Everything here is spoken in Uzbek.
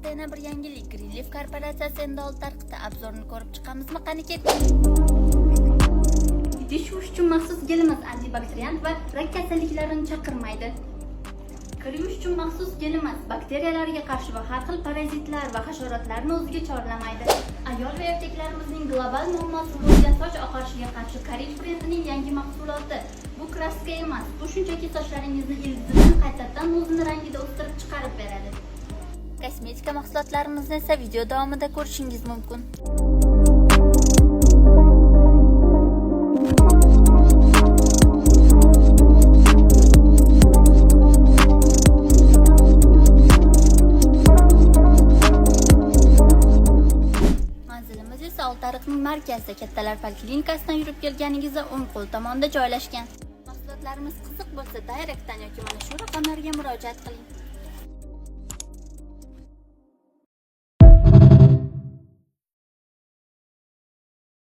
Tarqda yana bir yangilik. Greenleaf korporatsiyasi endi oldi tarqda. Obzorni ko'rib chiqamizmi? Qani keting. Tish uchun maxsus gelimiz antibakteriant va rak kasalliklarini chaqirmaydi. Kir yuvish uchun maxsus gelimiz bakteriyalarga qarshi va har xil parazitlar va hasharotlarni o'ziga chorlamaydi. Ayol va erkaklarimizning global muammosi bo'lgan soch oqarishiga qarshi Karich brendining yangi mahsuloti. Bu kraska emas, bu shunchaki sochlaringizni ildizidan qaytadan o'zini rangida o'stirib chiqarib beradi. Kosmetika mahsulotlarimizni esa video davomida ko'rishingiz mumkin. Manzilimiz esa Oltiariqning markazida Kattalar poliklinikasidan yurib kelganingizda o'ng qo'l tomonda joylashgan. Mahsulotlarimiz qiziq bo'lsa, direktdan yoki mana shu raqamlarga murojaat qiling.